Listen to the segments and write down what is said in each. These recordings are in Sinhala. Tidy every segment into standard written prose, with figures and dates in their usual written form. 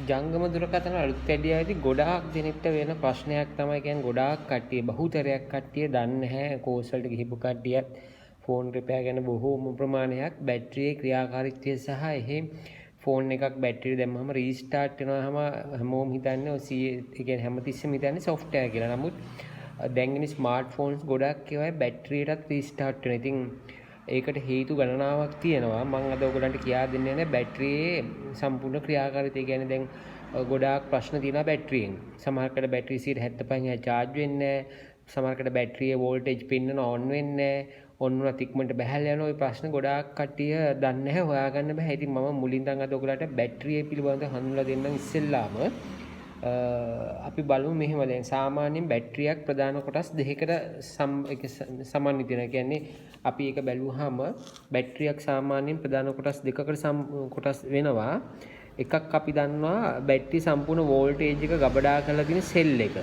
ජංගම දුරකථන අලුත් වැඩියාවේදී ගොඩාක් දෙනෙක්ට වෙන ප්‍රශ්නයක් තමයි කියන්නේ ගොඩාක් කට්ටිය බහුතරයක් කට්ටිය දන්නේ නැහැ කෝස් වලට ගිහිපු කට්ටියත් ෆෝන් රිපෙයාර් ගැන බොහෝම ප්‍රමාණයක් බැටරියේ ක්‍රියාකාරීත්වය සහ එහෙ ෆෝන් එකක් බැටරිය දැම්මම රීස්ටාර්ට් වෙනවාම හැමෝම හිතන්නේ ඔය ඒ කියන්නේ හැමතිස්සෙම හිතන්නේ සොෆ්ට්වෙයාර් කියලා. නමුත් දැන් ඉන්නේ ස්මාර්ට් ෆෝන්ස් ගොඩක් ඒවායි බැටරියටත් රීස්ටාර්ට් වෙනවා. ඉතින් ඒකට හේතු ගණනාවක් තියෙනවා. මම අද ඔයගලන්ට කියා දෙන්නේ නැහැ බැටරියේ සම්පූර්ණ ක්‍රියාකාරීත්වය. කියන්නේ දැන් ගොඩාක් ප්‍රශ්න තියෙනවා බැටරියෙන්. සමහරකට බැටරි 75% charge වෙන්නේ නැහැ. සමහරකට බැටරියේ වෝල්ටේජ් පින්නන ඔන් වෙන්නේ නැහැ. ඔන්නුනත් ඉක්මනට බැහැලා යනවා. ওই ප්‍රශ්න ගොඩාක් කට්ටිය දන්නේ නැහැ. හොයාගන්න බෑ. ඉතින් මම මුලින් ඉඳන් අද ඔයගලන්ට බැටරිය පිළිබඳව හඳුන්වලා දෙන්නම්. ඉස්සෙල්ලාම අපි බලමු මෙහෙම දැන් සාමාන්‍යයෙන් බැටරියක් ප්‍රධාන කොටස් දෙකකට සමන්විත වෙනවා. කියන්නේ අපි ඒක බැලුවාම බැටරියක් සාමාන්‍යයෙන් ප්‍රධාන කොටස් දෙකකට කොටස් වෙනවා. එකක් අපි දන්නවා බැටරි සම්පූර්ණ වෝල්ටේජ් එක ගබඩා කරලා තියෙන සෙල් එක.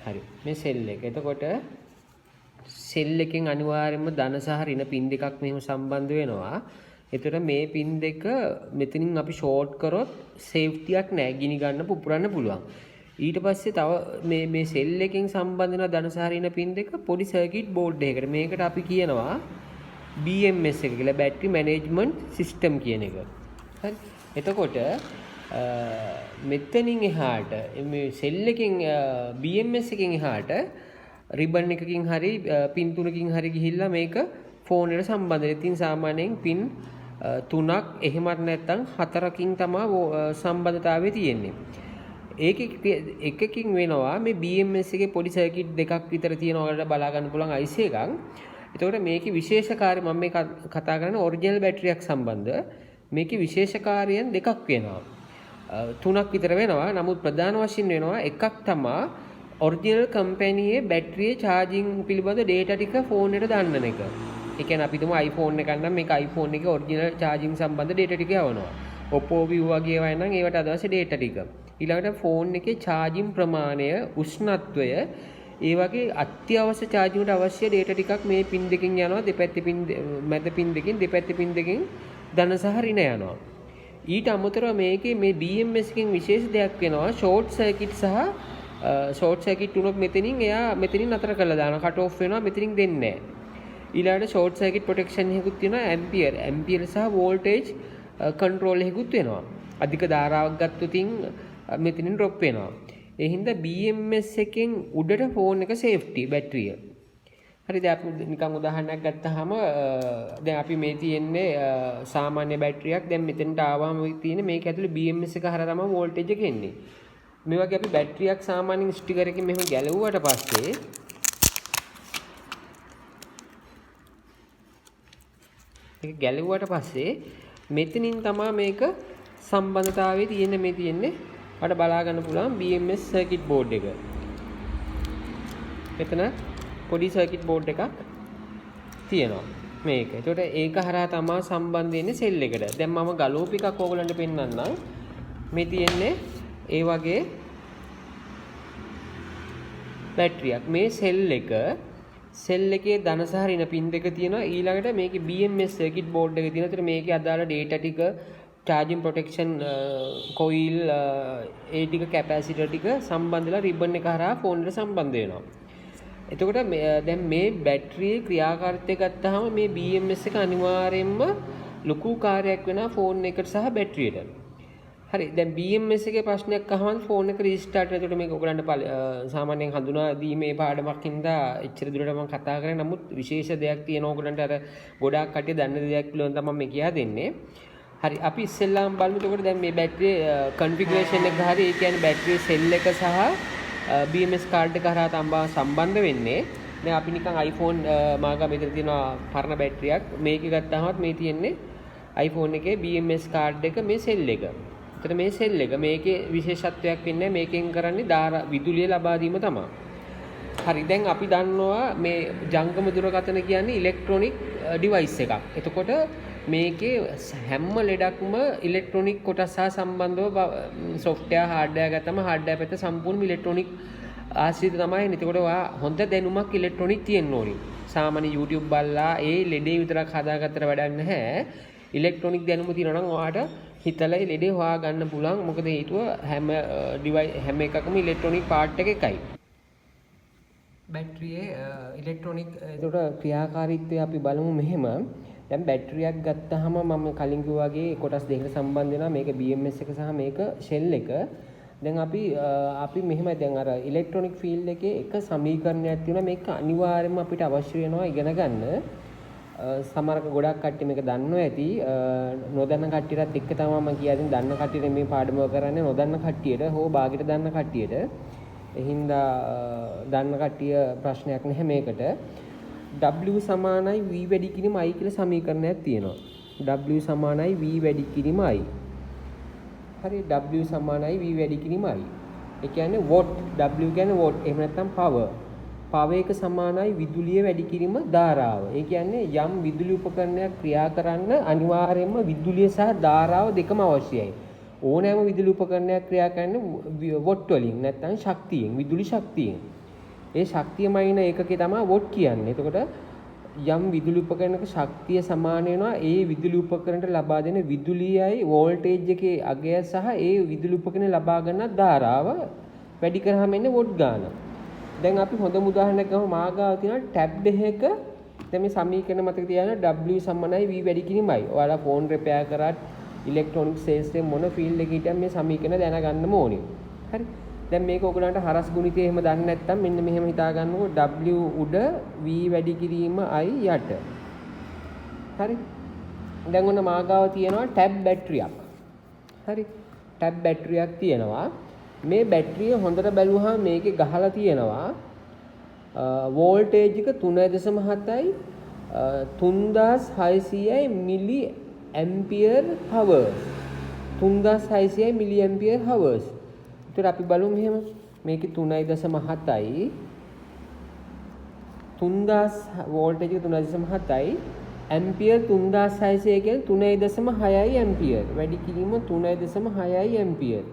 හරි. මේ සෙල් එක. එතකොට සෙල් එකෙන් අනිවාර්යයෙන්ම ධන සහ ඍණ පින් දෙකක් මෙහෙම සම්බන්ධ වෙනවා. එතකොට මේ පින් දෙක මෙතනින් අපි ෂෝට් කරොත් සේෆ්ටියක් නැහැ. ගිනි ගන්න පුපුරන්න පුළුවන්. ඊට පස්සේ තව මේ සෙල් එකෙන් සම්බන්ධ වෙන ධන සහ ඍණ පින් දෙක පොඩි සර්කිට් බෝඩ් එකකට. මේකට අපි කියනවා BMS එක කියලා බැටරි මැනේජ්මන්ට් සිස්ටම් කියන එක. හරි. එතකොට මෙතනින් එහාට මේ සෙල් එකෙන් BMS එකෙන් එහාට රිබන් එකකින් හරි පින් තුනකින් හරි ගිහිල්ලා මේක ෆෝන් එකට සම්බන්ධ වෙනවා. ඉතින් සාමාන්‍යයෙන් පින් 3ක් එහෙමත් නැත්නම් 4කින් තමයි සම්බන්ධතාවය තියෙන්නේ. ඒකේ එකකින් වෙනවා මේ BMS එකේ පොඩි සර්කිට් දෙකක් විතර තියෙනවා. ඔයාලට බලා ගන්න පුළුවන් IC එකක්. එතකොට මේකේ විශේෂකාරය මම මේ කතා කරන්නේ ඔරිජිනල් බැටරියක් සම්බන්ධ. මේකේ විශේෂකාරයන් දෙකක් වෙනවා. 3ක් විතර වෙනවා. නමුත් ප්‍රධාන වශයෙන් වෙනවා එකක් තමයි ඔරිජිනල් කම්පැනියේ බැටරියේ charging පිළිබඳ data ටික ෆෝන් එකට දාන්න එක. ඒ කියන්නේ අපි තුමු iPhone එකක් නම් මේක iPhone එකේ ඔරිජිනල් charging සම්බන්ධ data ටික යවනවා. Oppo Vivo වගේ ඒවා නම් ඒවට අදවශ්‍ය data ටික. ඊළඟට ෆෝන් එකේ charging ප්‍රමාණය, උෂ්ණත්වය, ඒ වගේ අත්‍යවශ්‍ය charging වලට අවශ්‍ය data ටිකක් මේ පින් දෙකකින් යනවා. දෙපැත්තේ පින් මැද පින් දෙකකින් දෙපැත්තේ පින් දෙකකින් ධන සහ ඍණ යනවා. ඊට අමතරව මේකේ මේ BMS එකකින් විශේෂ දෙයක් වෙනවා short circuit සහ ෂෝට් සර්කිට් වුණොත් මෙතනින් එයා මෙතනින් නතර කරලා දානවා. කට් ඔෆ් වෙනවා. මෙතනින් දෙන්නේ නැහැ. ඊළඟට ෂෝට් සර්කිට් ප්‍රොටෙක්ෂන් එකකුත් තියෙනවා. ඇම්පියර් සහ වෝල්ටේජ් කන්ට්‍රෝල් එකකුත් වෙනවා. අධික ධාරාවක් ගත්තොතින් මෙතනින් ඩ්‍රොප් වෙනවා. ඒ හින්දා BMS එකෙන් උඩට ෆෝන් එක සේෆ්ටි බැටරිය. හරිද? අපි නිකන් උදාහරණයක් ගත්තාම දැන් අපි මේ තියෙන්නේ සාමාන්‍ය බැටරියක්. දැන් මෙතනට ආවම තියෙන්නේ මේක ඇතුලේ BMS එක හරහා තමයි වෝල්ටේජ් එක එන්නේ. මේ වගේ අපි බැටරියක් සාමාන්‍යයෙන් ස්ටිකර් එකකින් මෙහෙම ගැලවුවට පස්සේ මේක ගැලවුවට පස්සේ මෙතනින් තමයි මේක සම්බන්ධතාවයේ තියෙන්නේ. මේ තියෙන්නේ අපිට බලා ගන්න පුළුවන් BMS සර්කිට් බෝඩ් එක. මෙතන පොඩි සර්කිට් බෝඩ් එකක් තියෙනවා මේක. ඒකට ඒක හරහා තමයි සම්බන්ධ වෙන්නේ සෙල් එකට. දැන් මම ගලෝප එකක් ඕගලන්ට පෙන්නන්නම්. මේ තියෙන්නේ ඒ වගේ බැටරියක්. මේ සෙල් එකේ ධන සහ ඍණ පින් දෙක තියෙනවා. ඊළඟට මේකේ BMS සර්කිට් බෝඩ් එක තියෙනවා. ඒතර මේකේ අදාළ data ටික charging protection coil ඒ ටික කැපැසිටර් ටික සම්බන්ධලා රිබන් එක හරහා ෆෝන් එකට සම්බන්ධ වෙනවා. එතකොට දැන් මේ බැටරියේ ක්‍රියාකාරීත්වය ගත්තාම මේ BMS එක අනිවාර්යයෙන්ම ලොකු කාර්යයක් වෙනවා ෆෝන් එකට සහ බැටරියට. හරි. දැන් BMS එකේ ප්‍රශ්නයක් අහවම ෆෝන් එක රීස්ටාර්ට් වෙනකොට මේක ඔයගලන්ට සාමාන්‍යයෙන් හඳුනා දීමේ පාඩමක් හින්දා එච්චර දුරට මම කතා කරන්නේ. නමුත් විශේෂ දෙයක් තියෙනවා ඔයගලන්ට අර ගොඩාක් කට්ටිය දන්න දෙයක් පිළිබඳව තමයි මම කියා දෙන්නේ. හරි. අපි ඉස්සෙල්ලාම බලමු. එතකොට දැන් මේ බැටරියේ කන්ෆිගරේෂන් එක හරි ඒ කියන්නේ බැටරියේ සෙල් එක සහ BMS කාඩ් එක හරහා තමයි සම්බන්ධ වෙන්නේ. දැන් අපි නිකන් iPhone මාගා මෙතන තියෙනවා පරණ බැටරියක්. මේකේ ගත්තාමත් මේ තියෙන්නේ iPhone එකේ BMS කාඩ් එක මේ සෙල් එක. එතන මේ සෙල් එක මේකේ විශේෂත්වයක් වෙන්නේ මේකෙන් කරන්නේ විදුලිය ලබා දීම තමයි. හරි. දැන් අපි දන්නවා මේ ජංගම දුරකථන කියන්නේ ඉලෙක්ට්‍රොනික ඩිවයිස් එකක්. එතකොට මේකේ හැම ලෙඩක්ම ඉලෙක්ට්‍රොනික කොටස් සහ සම්බන්ධව සොෆ්ට්වෙයාර් හાર્ඩ්වෙයාර් ගත්තම හાર્ඩ්වෙයාර් පැත්ත සම්පූර්ණ ඉලෙක්ට්‍රොනික ආශ්‍රිත තමයි. එතකොට ඔයා හොඳ දැනුමක් ඉලෙක්ට්‍රොනික තියෙන්න ඕනි. සාමාන්‍ය YouTube බලලා ඒ ලෙඩේ විතරක් හදාගත්තට වැඩක් නැහැ. ඉලෙක්ට්‍රොනික දැනුම තියෙනවා නම් ඔයාට හිතලා ලෙඩේ හොයා ගන්න පුළුවන්. මොකද හේතුව හැම එකකම ඉලෙක්ට්‍රොනික පාර්ට් එක එකයි. බැටරියේ ඉලෙක්ට්‍රොනික ඒකට ක්‍රියාකාරීත්වය අපි බලමු මෙහෙම. දැන් බැටරියක් ගත්තාම මම කලින් කිව්වා වගේ කොටස් දෙකකට සම්බන්ධ වෙනවා. මේක BMS එක සහ මේක ෂෙල් එක. දැන් අපි මෙහෙම දැන් අර ඉලෙක්ට්‍රොනික ෆීල්ඩ් එකේ එක සමීකරණයක් තියෙනවා. මේක අනිවාර්යයෙන්ම අපිට අවශ්‍ය වෙනවා ඉගෙන ගන්න. සමහරක ගොඩක් කට්ටිය මේක දන්නවා ඇති. නොදන්න කට්ටියටත් එක්ක තමයි මම කියද්දී දන්න කට්ටියට මේ පාඩම කරන්නේ නොදන්න කට්ටියට හෝ භාගයට දන්න කට්ටියට. එහින්දා දන්න කට්ටිය ප්‍රශ්නයක් නැහැ මේකට. W සමානයි V වැඩි කිරීම I කියලා සමීකරණයක් තියෙනවා. W සමානයි V වැඩි කිරීම I. හරි W සමානයි V වැඩි කිරීම I. ඒ කියන්නේ watt W කියන්නේ watt එහෙම නැත්නම් power. power එක සමානයි විදුලිය වැඩි කිරීම ධාරාව. ඒ කියන්නේ යම් විදුලි උපකරණයක් ක්‍රියා කරන්න අනිවාර්යයෙන්ම විදුලිය සහ ධාරාව දෙකම අවශ්‍යයි. ඕනෑම විදුලි උපකරණයක් ක්‍රියා කරන්නේ watt වලින් නැත්නම් ශක්තියෙන් විදුලි ශක්තියෙන්. ඒ ශක්තියමයින ඒකකේ තමයි watt කියන්නේ. එතකොට යම් විදුලි උපකරණයක ශක්තිය සමාන වෙනවා ඒ විදුලි උපකරණයට ලබා දෙන විදුලියයි වෝල්ටේජ් එකේ අගය සහ ඒ විදුලි උපකරණය ලබා ගන්න ධාරාව වැඩි කරාම එන්නේ watt ගාන. දැන් අපි හොඳම උදාහරණයක් ගමු. මාගාව තියෙනවා ටැබ් එකක දැන් මේ සමීකරණ මතක තියාගන්න W සමානයි V වැඩි කිරීමයි. ඔයාලා ෆෝන් රිපෙයාර් කරාත් ඉලෙක්ට්‍රොනික සේල්ස් එකේ මොන ෆීල්ඩ් එකේ හිටියම් මේ සමීකරණ දැනගන්නම ඕනේ. හරි. දැන් මේක ඔයගලන්ට හරස් ගුණිතය එහෙම දන්නේ නැත්නම් මෙන්න මෙහෙම හිතා ගන්නකො W උඩ V වැඩි කිරීම I යට. හරි. දැන් ඔන්න මාගාව තියෙනවා ටැබ් බැටරියක්. හරි. ටැබ් බැටරියක් තියෙනවා. මේ බැටරිය හොඳට බැලුවහම මේකේ ගහලා තියෙනවා වෝල්ටේජ් එක 3.7යි 3600යි මිලි ඇම්පියර් හවර්ස්. 3600යි මිලි ඇම්පියර් හවර්ස්. ඒතර අපි බලමු මෙහෙම මේකේ 3.7යි 3000 වෝල්ටේජ් එක 3.7යි ඇම්පියර් 3600 කියන්නේ 3.6යි ඇම්පියර්. වැඩි කිරීම 3.6යි ඇම්පියර්.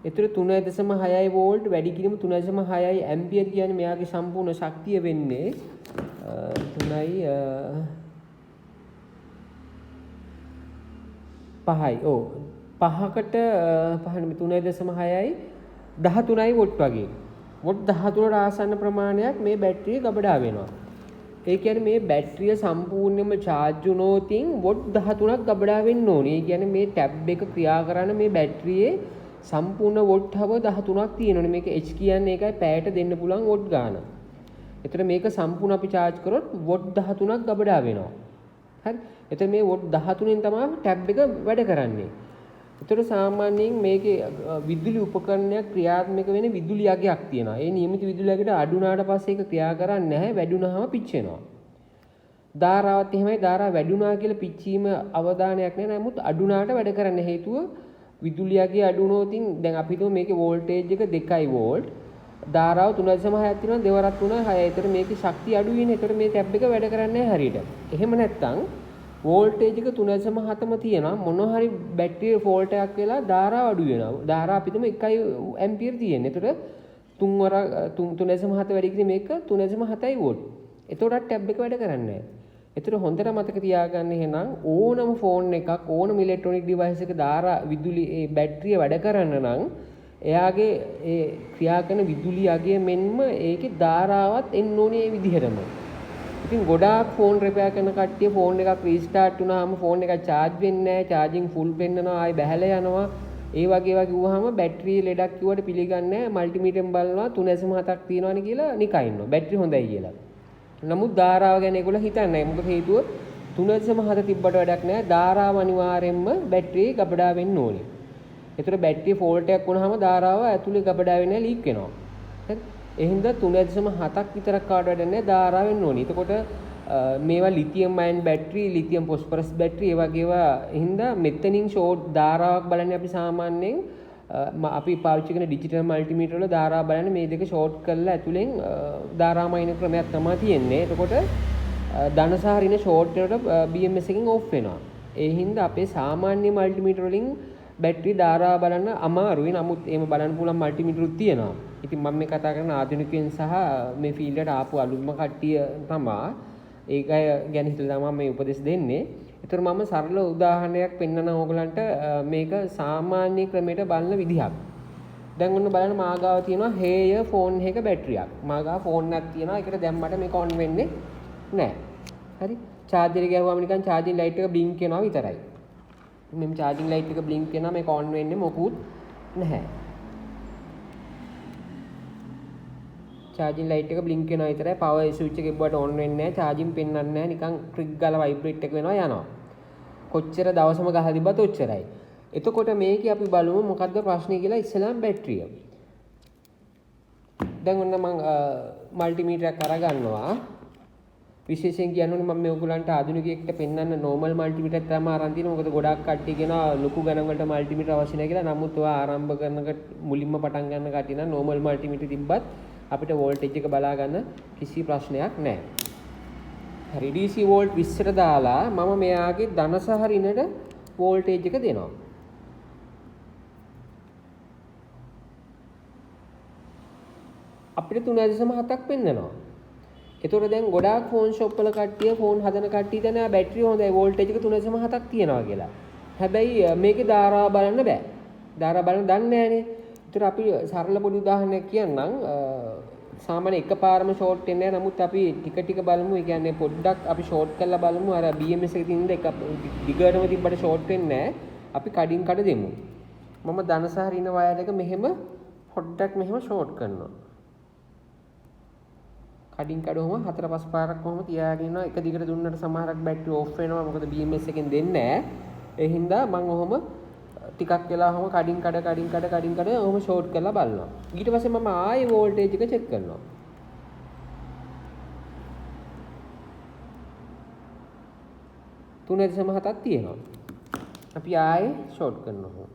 ඒතර 3.6යි වෝල්ට් වැඩි කිරීම 3.6යි ඇම්පියර් කියන්නේ මෙයාගේ සම්පූර්ණ ශක්තිය වෙන්නේ 3යි 5යි. ඔව් 5කට 3.6යි 13යි වොට් වගේ. වොට් 13ට ආසන්න ප්‍රමාණයක් මේ බැටරිය ගබඩා වෙනවා. ඒ කියන්නේ මේ බැටරිය සම්පූර්ණයෙන්ම charge වුණොතින් වොට් 13ක් ගබඩා වෙන්න ඕනේ. ඒ කියන්නේ මේ ටැබ් එක ක්‍රියා කරන මේ බැටරියේ සම්පූර්ණ වොට් හව 13ක් තියෙනවනේ. මේක H කියන්නේ ඒකයි පැයට දෙන්න පුළුවන් වොට් ගාන. එතකොට මේක සම්පූර්ණ අපි charge කරොත් වොට් 13ක් ගබඩා වෙනවා. හරි. එතකොට මේ වොට් 13න් තමයි ටැබ් එක වැඩ කරන්නේ. ඒතර සාමාන්‍යයෙන් මේකේ විදුලි උපකරණයක් ක්‍රියාත්මක වෙන විදුලි යගයක් තියෙනවා. ඒ නියමිත විදුලි යගයට අඩු වුණාට පස්සේ ඒක ක්‍රියා කරන්නේ නැහැ. වැඩි වුණාම පිච්චෙනවා. ධාරාවත් එහෙමයි. ධාරාව වැඩි වුණා කියලා පිච්චීම අවධානයක් නැහැ. නමුත් අඩු වුණාට වැඩ කරන්න හේතුව විදුලි යගය අඩු වුණොතින් දැන් අපි හිතමු මේකේ වෝල්ටේජ් එක 2 වෝල්ට්. ධාරාව 3.6ක් තියෙනවා. දෙවරක් 3.6. ඒතර මේකේ ශක්තිය අඩු වෙන. ඒතර මේ ටැබ් එක වැඩ කරන්නේ නැහැ හරියට. එහෙම නැත්නම් වෝල්ටේජ් එක 3.7ම තියෙනවා. මොන හරි බැටරිය ෆෝල්ට් එකක් වෙලා ධාරාව අඩු වෙනවා. ධාරාව අපිටම 1 ඇම්පියර් තියෙන්නේ. ඒතකොට 3.7 වැඩි කිරීම මේක 3.7යි වෝල්ට්. ඒතකොට ටැබ් එක වැඩ කරන්නේ නැහැ. ඒතර හොඳට මතක තියාගන්න එහෙනම් ඕනම ෆෝන් එකක් ඕනම ඉලෙක්ට්‍රොනික ඩිවයිස් එක ධාරා විදුලි ඒ බැටරිය වැඩ කරන්න නම් එයාගේ ඒ ක්‍රියා කරන විදුලි යගය මෙන්ම ඒකේ ධාරාවත් එන්න ඕනේ ඒ විදිහටම. ඉතින් ගොඩාක් ෆෝන් රිපෙයාර් කරන කට්ටිය ෆෝන් එකක් රීස්ටාර්ට් වුණාම ෆෝන් එක charge වෙන්නේ නැහැ, charging full වෙන්නනවා, ආයි බැහැලා යනවා. ඒ වගේ කිව්වහම බැටරිය ලෙඩක් කිව්වට පිළිගන්නේ නැහැ. මල්ටිමීටරෙන් බලනවා 3.7ක් තියෙනවනේ කියලා නිකන් ඉන්නවා. බැටරි හොඳයි කියලා. නමුත් ධාරාව ගැන ඒගොල්ලෝ හිතන්නේ නැහැ. මොකද හේතුව 3.7 තිබ්බට වැඩක් නැහැ. ධාරාව අනිවාර්යයෙන්ම බැටරියේ ගබඩා වෙන්න ඕනේ. ඒතර බැටරිය ෆෝල්ට් එකක් වුණාම ධාරාව ඇතුලේ ගබඩා වෙන්නේ ලීක් වෙනවා. හරි? ඒ හින්දා 3.7ක් විතරක් කාට වැඩක් නැහැ. ධාරාව වෙන්න ඕනේ. එතකොට මේවා ලිතියම් අයන් බැටරි, ලිතියම් ෆොස්ෆරස් බැටරි ඒ වගේ ඒවා හින්දා මෙතනින් ෂෝට් ධාරාවක් බලන්නේ අපි සාමාන්‍යයෙන් අපි පාවිච්චි කරන ඩිජිටල් මල්ටිමීටර් වල ධාරාව බලන්නේ මේ දෙක ෂෝට් කරලා ඇතුලෙන් ධාරාව මයින ක්‍රමයක් තමයි තියෙන්නේ. එතකොට ධන සහ ඍණ ෂෝට් වෙනකොට BMS එකෙන් ඕෆ් වෙනවා. ඒ හින්දා අපේ සාමාන්‍ය මල්ටිමීටර් වලින් බැටරි ධාරාව බලන්න අමාරුයි. නමුත් එහෙම බලන්න පුළුවන් මල්ටිමීටරුත් තියෙනවා. ඉතින් මම මේ කතා කරන ආධුනිකයන් සහ මේ ෆීල්ඩ් එකට ආපු අලුත්ම කට්ටිය තමයි ඒක ගැන හිතලා තමයි මේ උපදෙස් දෙන්නේ. ඒතර මම සරල උදාහරණයක් පෙන්නන ඕගලන්ට මේක සාමාන්‍ය ක්‍රමයට බලන විදිහක්. දැන් ඔන්න බලන්න මාගාව තියෙනවා හේය ෆෝන් එක බැටරියක්. මාගාව ෆෝන් එකක් තියෙනවා. ඒකට දැම්මට මේක ඔන් වෙන්නේ නැහැ. හරි. චාර්ජර් එක ගහුවාම නිකන් චාර්ජින් ලයිට් එක බ්ලින්ක් කරනවා විතරයි. මෙම් චාර්ජින් ලයිට් එක බ්ලින්ක් කරනවා මේක ඔන් වෙන්නේ මොකුත් නැහැ. චාර්ජින් ලයිට් එක බ්ලින්ක් කරනවා විතරයි. පවර් ස්විච් එක එබ්බට ඔන් වෙන්නේ නැහැ. චාර්ජින් පෙන්වන්නේ නැහැ. නිකන් ට්‍රික් ගාලා වයිබ්‍රේට් එක වෙනවා යනවා. කොච්චර දවසම ගහලා තිබ්බත් ඔච්චරයි. එතකොට මේකේ අපි බලමු මොකද්ද ප්‍රශ්නේ කියලා ඉස්සෙල්ලාම බැටරිය. දැන් ඔන්න මම මල්ටිමීටරයක් අරගන්නවා. විශේෂයෙන් කියන්නේ මම මේ ඔයගලන්ට ආධුනිකයෙක්ට පෙන්වන්න නෝමල් මල්ටිමීටරයක් තමයි අරන් තියෙන්නේ. මොකද ගොඩක් කට්ටිය කියනවා ලොකු ගණන් වලට මල්ටිමීටර අවශ්‍ය නැහැ කියලා. නමුත් ඔයා ආරම්භ කරනකොට මුලින්ම පටන් ගන්න කට්ටිය නම් නෝමල් මල්ටිමීටර තිබ්බත් අපිට වෝල්ටේජ් එක බලා ගන්න කිසි ප්‍රශ්නයක් නැහැ. හරි DC වෝල්ට් 20ට දාලා මම මෙයාගේ ධන සහ ඍණට වෝල්ටේජ් එක දෙනවා. අපිට 3.7ක් පෙන්නනවා. ඒතකොට දැන් ගොඩාක් ෆෝන් ෂොප් වල කට්ටිය ෆෝන් හදන කට්ටිය දැන් ආ බැටරිය හොඳයි වෝල්ටේජ් එක 3.7ක් තියනවා කියලා. හැබැයි මේකේ ධාරාව බලන්න බෑ. ධාරාව බලන්න දන්නේ නැහනේ. ඒතර අපි සරල පොඩි උදාහරණයක් කියන්නම්. සාමාන්‍ය එකපාරම ෂෝට් වෙන්නේ නැහැ. නමුත් අපි ටික ටික බලමු. ඒ කියන්නේ පොඩ්ඩක් අපි ෂෝට් කරලා බලමු. අර BMS එකේ තියෙන එක දිගටම තිබ්බට ෂෝට් වෙන්නේ නැහැ. අපි කඩින් කඩ දෙමු. මම ධන සහ ඍණ වයර් එක මෙහෙම පොඩ්ඩක් මෙහෙම ෂෝට් කරනවා. කඩින් කඩවම 4-5 පාරක් කොහොම තියාගෙන ඉන්නවා. එක දිගට දුන්නට සමහරක් බැටරි ඕෆ් වෙනවා. මොකද BMS එකෙන් දෙන්නේ නැහැ. ඒ හින්දා මම ඔහොම ටිකක් වෙලා ඔහොම කඩින් කඩ ඔහොම ෂෝට් කරලා බලනවා. ඊට පස්සේ මම ආයේ වෝල්ටේජ් එක චෙක් කරනවා. 3.7ක් තියෙනවා. අපි ආයේ ෂෝට් කරනවා.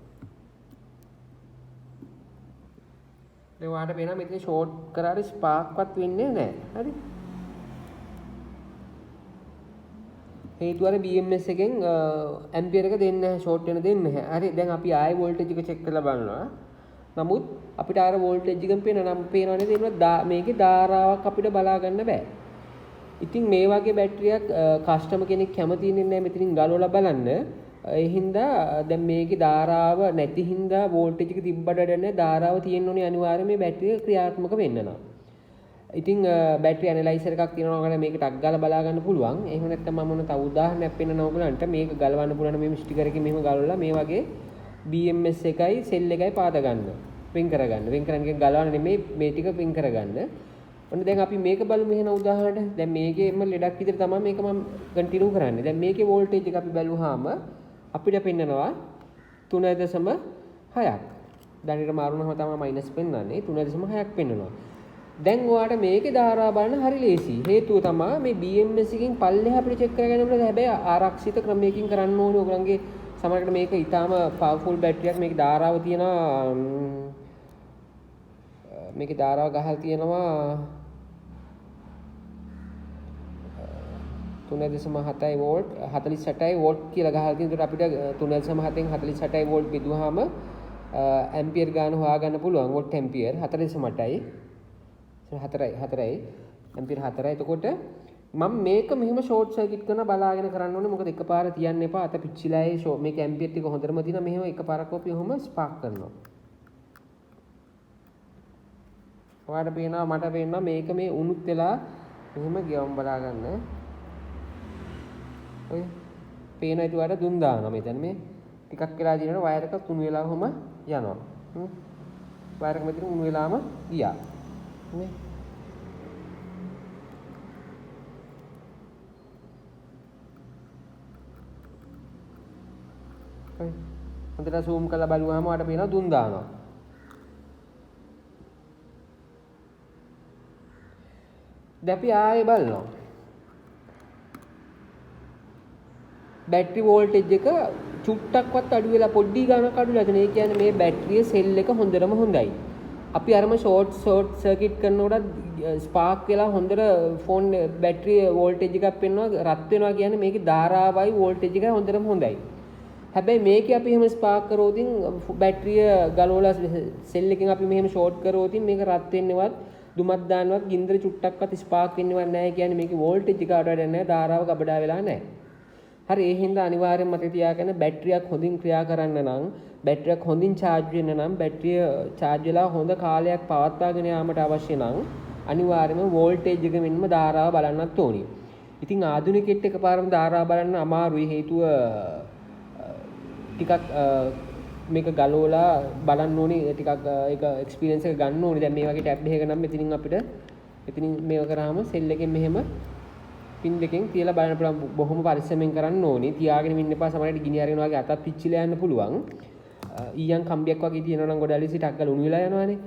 දැන් ඔයාලට පේනවා මෙතන ෂෝට් කරාට ස්පාර්ක්වත් වෙන්නේ නැහැ. හරි. හේතුව අර BMS එකෙන් ඇම්පියර් එක දෙන්නේ නැහැ ෂෝට් වෙන දෙන්නේ නැහැ. හරි. දැන් අපි ආයේ වෝල්ටේජ් එක චෙක් කරලා බලනවා. නමුත් අපිට අර වෝල්ටේජ් එකෙන් පේනවා නේද? මේකේ ධාරාවක් අපිට බලා ගන්න බෑ. ඉතින් මේ වගේ බැටරියක් කස්ටමර් කෙනෙක් කැමති ඉන්නේ නැහැ මෙතනින් ගලවලා බලන්න. ඒ හින්දා දැන් මේකේ ධාරාව නැති හින්දා වෝල්ටේජ් එක තිබ්බට වැඩන්නේ ධාරාව තියෙන්න ඕනේ අනිවාර්යයෙන් මේ බැටරිය ක්‍රියාත්මක වෙන්නනවා. ඉතින් බැටරි ඇනලයිසර් එකක් තියෙනවා වගේ මේක ටක් ගාලා බලා ගන්න පුළුවන්. එහෙම නැත්නම් මම මොන තව උදාහරණයක් පෙන්නනවා ඔයගලන්ට මේක ගලවන්න පුළුවන් මේ ස්ටිකර් එකකින් මෙහෙම ගලවලා මේ වගේ BMS එකයි සෙල් එකයි පාද ගන්න. වෙන් කරගන්න. වෙන් කරන එක ගලවන්න නෙමෙයි මේ ටික වෙන් කරගන්න. ඔන්න දැන් අපි මේක බලමු එහෙනම් උදාහරණයක්. දැන් මේකේම ලෙඩක් විදිහට තමයි මේක මම කන්ටිනියු කරන්නේ. දැන් මේකේ වෝල්ටේජ් එක අපි බැලුවාම අපිට පෙන්නනවා 3.6ක්. දැනට මාරුනහම තමයි මයිනස් පෙන්නන්නේ 3.6ක් පෙන්නනවා. දැන් ඔයාලට මේකේ ධාරාව බලන්න හරි ලේසි. හේතුව තමයි මේ BMS එකකින් පල්ලෙහා අපිට චෙක් කරගන්න ඕනේ. හැබැයි ආරක්ෂිත ක්‍රමයකින් කරන්න ඕනේ. ඔයගලන්ගේ සමහරකට මේක ඊටාම පවර්ෆුල් බැටරියක්. මේකේ ධාරාව තියෙනවා මේකේ ධාරාව ගහලා තියෙනවා 3.7 වෝල්ට් 48 වෝල්ට් කියලා ගහලා තියෙන. ඒකට අපිට 3.7න් 48 වෝල්ට් බෙදුවාම ඇම්පියර් ගාන හොයාගන්න පුළුවන්. වෝල්ට් ඇම්පියර් 4.8යි. 4යි ඇම්පියර් 4යි. එතකොට මම මේක මෙහෙම ෂෝට් සර්කිට් කරන බලාගෙන කරන්න ඕනේ. මොකද එකපාර තියන්න එපා. අත පිච්චිලා ඒ මේක ඇම්පියර් ටික හොඳටම තියෙනවා. මෙහෙම එකපාරක් අපි ඔහොම ස්පාර්ක් කරනවා. ඔයාලට පේනවා මට පේනවා මේක මේ උණුත් වෙලා මෙහෙම ගියවම් බලා ගන්න. ඔය පේන ඒතුවට දුම් දානවා මෙතන මේ ටිකක් වෙලා දිනන වයර් එක තුන් වෙලා ඔහම යනවා. වයර් එක මෙතන උණු වෙලාම ගියා. නේ ඔය හොඳට zoom කරලා බලුවාම ඔයාලට පේනවා දුම් දානවා. දැන් අපි ආයේ බලනවා. බැටරි වෝල්ටේජ් එක චුට්ටක්වත් අඩු වෙලා පොඩ්ඩි ගානක් අඩු වෙලා තියෙනවා. ඒ කියන්නේ මේ බැටරිය සෙල් එක හොඳටම හොඳයි. අපි අරම ෂෝට් සර්කිට් කරනකොට ස්පාර්ක් වෙලා හොඳට ෆෝන් බැටරි වෝල්ටේජ් එකක් පෙන්වනවා රත් වෙනවා කියන්නේ මේකේ ධාරාවයි වෝල්ටේජ් එකයි හොඳටම හොඳයි. හැබැයි මේකේ අපි එහෙම ස්පාර්ක් කරෝතින් බැටරිය ගලවලා සෙල් එකෙන් අපි මෙහෙම ෂෝට් කරෝතින් මේක රත් වෙන්නේවත් දුමක් දාන්නවත් ගින්දර චුට්ටක්වත් ස්පාර්ක් වෙන්නේවත් නැහැ. කියන්නේ මේකේ වෝල්ටේජ් එක අඩු වැඩක් නැහැ. ධාරාව ගබඩා වෙලා නැහැ. හරි ඒ හින්දා අනිවාර්යෙන් මතක තියාගන්න බැටරියක් හොඳින් ක්‍රියා කරන්න නම් බැටරියක් හොඳින් charge වෙන්න නම් බැටරිය charge වෙලා හොඳ කාලයක් පවත්වාගෙන යාමට අවශ්‍ය නම් අනිවාර්යයෙන්ම voltage එක මෙන්ම ධාරාව බලන්නත් ඕනි. ඉතින් ආධුනිකෙක්ට එකපාරම ධාරාව බලන්න අමාරුයි හේතුව ටිකක් මේක ගලවලා බලන්න ඕනි ටිකක් ඒක එක්ස්පීරියන්ස් එක ගන්න ඕනි. දැන් මේ වගේ ටැබ් එකක නම් මෙතනින් අපිට එතනින් මේක කරාම සෙල් එකෙන් මෙහෙම පින් දෙකෙන් තියලා බලන්න පුළුවන්. බොහොම පරිස්සමෙන් කරන්න ඕනි. තියාගෙන ඉන්න එපා. සමහරවිට ගිනි අරගෙන වගේ අතත් පිච්චිලා යන්න පුළුවන්. ඊයන් කම්බියක් වගේ තියෙනවා නම් ගොඩාලි සිට අක්කල උණු වෙලා යනවානේ.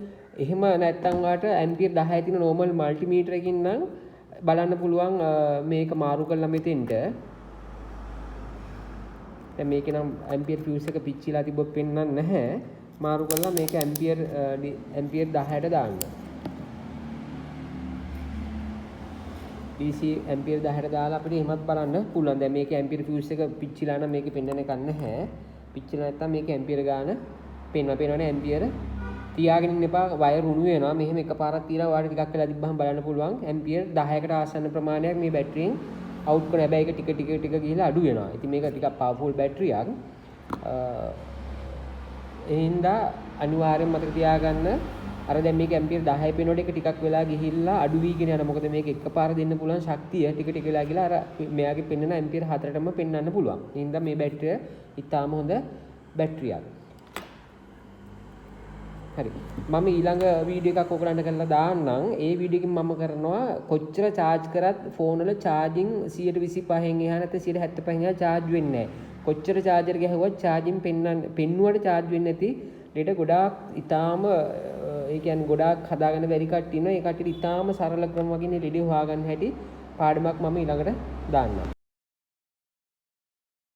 එහෙම නැත්තම් වාට ඇම්පියර් 10 තියෙන normal මල්ටිමීටර් එකකින් නම් බලන්න පුළුවන් මේක මාරු කරලා මෙතෙන්ට. දැන් මේකේ නම් ඇම්පියර් ෆියුස් එක පිච්චිලා තිබ්බොත් පෙන්වන්නේ නැහැ. මාරු කරලා මේක ඇම්පියර් 10ට දාන්න. DC ඇම්පියර් 10ට දාලා අපිට එහෙමත් බලන්න පුළුවන්. දැන් මේකේ ඇම්පියර් ෆියුස් එක පිච්චිලා නම් මේකේ පෙන්වන්න එකක් නැහැ. පිච්චිලා නැත්තම් මේකේ ඇම්පියර් ගාන පෙන්වන්නේ ඇම්පියර් තියාගෙන ඉන්න එපා. වයර් උණු වෙනවා. මෙහෙම එකපාරක් තියලා ඔයාලට ටිකක් වෙලා තිබ්බහම බලන්න පුළුවන් ඇම්පියර් 10කට ආසන්න ප්‍රමාණයක් මේ බැටරියෙන් අවුට් කරන. හැබැයි ඒක ටික ගිහිලා අඩු වෙනවා. ඉතින් මේක ටිකක් පවර්ෆුල් බැටරියක්. ඒ හින්දා අනිවාර්යෙන් මතක තියාගන්න අර දැන් මේක ඇම්පියර් 10 පේනකොට ඒක ටිකක් වෙලා ගිහිල්ලා අඩු වීගෙන යනවා. මොකද මේක එකපාර දෙන්න පුළුවන් ශක්තිය ටික වෙලා ගිහලා අර මෙයාගේ පෙන්වන ඇම්පියර් 4ටම පෙන්වන්න පුළුවන්. ඒ හින්දා මේ බැටරිය ඉතාම හොඳ බැටරියක්. හරි. මම ඊළඟ වීඩියෝ එකක් ඔයගලන්ට කරලා දාන්නම්. ඒ වීඩියෝ එකෙන් මම කරනවා කොච්චර charge කරත් ෆෝන් වල charging 125න් එහා නැත්නම් 175න් එහා charge වෙන්නේ නැහැ. කොච්චර charger ගහුවත් charging පෙන්නුවට charge වෙන්නේ නැති ඩේට ගොඩාක් ඊටාම ඒ කියන්නේ ගොඩාක් හදාගන්න බැරි කට්ටිය ඉන්නවා. ඒ කට්ටියට ඊටාම සරල ක්‍රම වගේ නේ රෙඩිය හොයාගන්න හැටි පාඩමක් මම ඊළඟට දාන්නම්.